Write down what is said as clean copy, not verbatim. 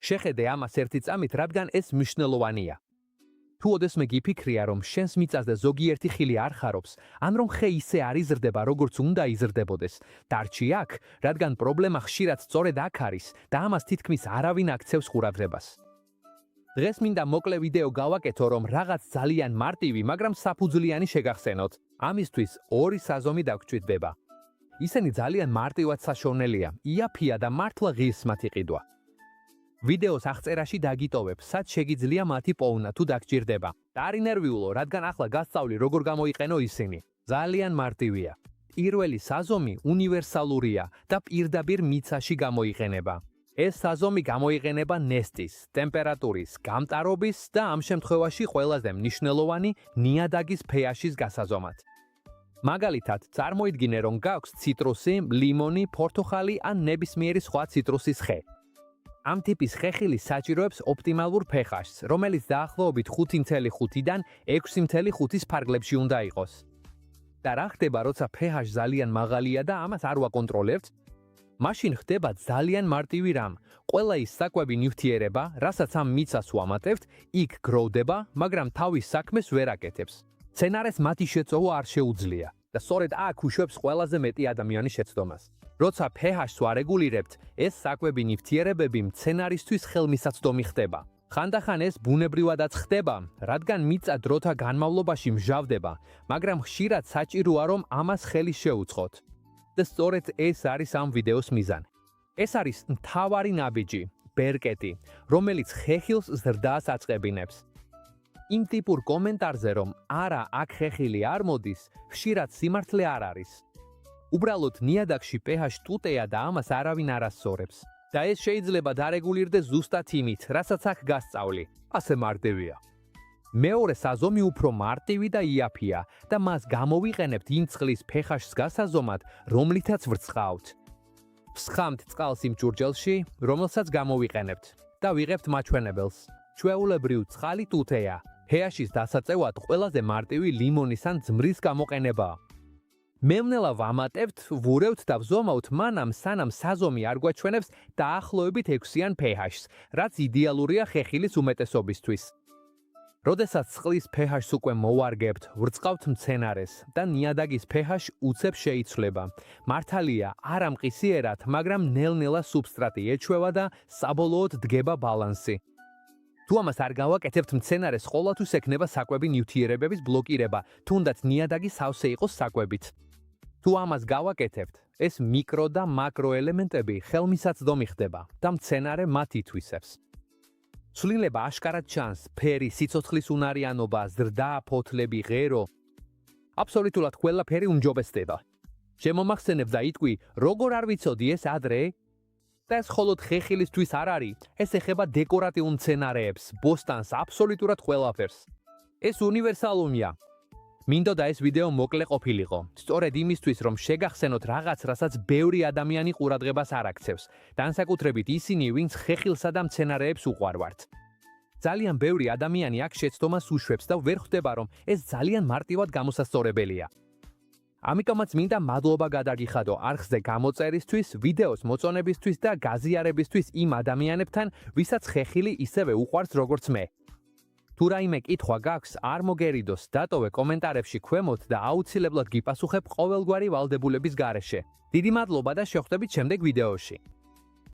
შეხედე ამას ერთი წამით, რადგან ეს მნიშვნელოვანია. თუ ოდესმე გიფიქრია, რომ შენს მიწაზე ზოგიერთი ხილი არ ხარობს, ან რომ ხე ისე არ იზრდება, როგორც უნდა იზრდებოდეს, დარჩი აქ, რადგან პრობლემა ხშირად სწორედ აქ არის და ამას თითქმის არავინ აქცევს ყურადღებას. დღეს მინდა მოკლე ვიდეო გავაკეთო, რომ რაღაც ძალიან მარტივი, მაგრამ საფუძვლიანი შეგახსენოთ. ამისთვის ორი საზომი დაგჭირდება. ისინი ძალიან მარტივად საშოვნელია, იაფია და მართლა ღირს მათი ყიდვა. ვიდეოს აღწერაში დაგიტოვებ, სად შეგიძლია მათი პოვნა თუ დაგჭირდება. და არ ინერვიულო, რადგან ახლა გასწავლი როგორ გამოიყენო ისინი. ძალიან მარტივია. პირველი საზომი უნივერსალურია და პირდაპირ მიცაში გამოიყენება. ეს საზომი გამოიყენება ნესტის, ტემპერატურის, გამტარობის და ამ შემთხვევაში ყველაზე მნიშვნელოვანი ნიადაგის pH-ის გასაზომად. მაგალითად, წარმოიდგინე, რომ გაქვს ციტრუსი, ლიმონი, ფორთოხალი ან ნებისმიერი სხვა ციტრუსის ხე. ამ ტიპის ხეხილი საჭიროებს ოპტიმალურ pH-ს, რომელიც დაახლოებით 5.5-დან 6.5-ის ფარგლებში უნდა იყოს. და რა ხდება, როცა pH ძალიან მაღალია და ამას არ ვაკონტროლებთ? მაშინ ხდება ძალიან მარტივი რამ. ყველა ის საკვები ნივთიერება, რასაც ამ მიცას ვამატებთ, იქ გროვდება, მაგრამ თავის საქმეს ვერ აკეთებს. მცენარეს მათი შეწოვა არ შეუძლია და სწორედ აქ უშვებს ყველაზე მეტი ადამიანის შეცდომას. როცა pH-ს ვარეგულირებთ, ეს საკვები ნივთიერებები მცენარისთვის ხელმისაწვდომი ხდება. ხანდახან ეს ბუნებრივადაც ხდება, რადგან მიწა დროთა განმავლობაში მჟავდება, მაგრამ ხშირად საჭიროა, რომ ამას ხელი შეუწყოთ. და სწორედ ეს არის ამ ვიდეოს მიზანი. ეს არის მთავარი ნაბიჯი, ბერკეტი, რომელიც ხეხილს ზრდას აწყებინებს. იმ ტიპურ კომენტარზე, რომ არა, აქ ხეხილი არ მოდის, ხშირად სიმართლე არ არის. უბრალოდ ნიადაგში pH ტუტეა და ამას არავინ არ ასწორებს. და ეს შეიძლება დარეგულირდეს ზუსტად იმით, რასაც აქ გასწავლი. ასე მარტივია. მეორე საზომი უფრო მარტივი და იაფია და მას გამოვიყენებთ იმ წყლის pH-ს გასაზომად, რომლითაც ვრცხავთ. ვსხამთ წყალს იმ ჭურჭელში, რომელსაც გამოვიყენებთ და ვიღებთ მაჩვენებელს. ჩვეულებრივ წყალი ტუტეა. pH-ის დასაწევად ყველაზე მარტივი ლიმონის ან ძმრის გამოყენებაა. მევნელა ვამატებთ, ვურევთ და ვზომავთ მანამ, სანამ საზომი არ გვაჩვენებს დაახლოებით 6-იან pH-ს, რაც იდეალურია ხეხილის უმეტესობისთვის. როდესაც წყლის pH-ს უკვე მოვარგებთ, ვრწყავთ მცენარეს და ნიადაგის pH უცებ შეიცვლება. მართალია, არა მყისიერად, მაგრამ ნელ-ნელა სუბსტრატი ეჩვევა და საბოლოოდ დგება ბალანსი. თუ ამას არ გავაკეთებთ, მცენარეს ყოველთვის ექნება საკვები ნივთიერებების ბლოკირება, თუნდაც ნიადაგი სავსე იყოს საკვებით. თუ ამას გავაკეთებთ, ეს მიკრო და მაკრო ელემენტები ხელმისაწვდომი ხდება და მცენარე მათ ითვისებს. ცვლილება აშკარად ჩანს, ფერი, სიცოცხლის უნარიანობა, ზრდა, ფოთლები, ღერო. აბსოლუტურად ყველაფერი უმჯობესდება. შემომახსენებ და იტყვი, როგორ არ ვიცოდი ეს ადრე? და ეს მხოლოდ ხეხილისთვის არ არის, ეს ეხება დეკორატიულ მცენარეებს, ბოსტანს, აბსოლუტურად ყველაფერს. ეს უნივერსალურია. მინდოდა ეს ვიდეო მოკლე ყოფილიყო, სწორედ იმისთვის, რომ შეგახსენოთ რაღაც, რასაც ბევრი ადამიანი ყურადღებას არ აქცევს, განსაკუთრებით ისინი, ვინც ხეხილსა და მცენარეებს უყვარვართ. ძალიან ბევრი ადამიანი აქ შეცდომას უშვებს და ვერ ხვდება, რომ ეს ძალიან მარტივად გამოსასწორებელია. ამიტომაც მინდა მადლობა გადაგიხადო არხზე გამოწერისთვის, ვიდეოს მოწონებისთვის და გაზიარებისთვის იმ ადამიანებთან, ვისაც ხეხილი ისევე უყვარს როგორც მე. თუ რაიმე კითხვა გაქვს, არ მოგერიდოს, დატოვე კომენტარებში ქვემოთ და აუცილებლად გიპასუხებ ყოველგვარი ვალდებულების გარეშე. დიდი მადლობა და შევხვდებით შემდეგ ვიდეოში.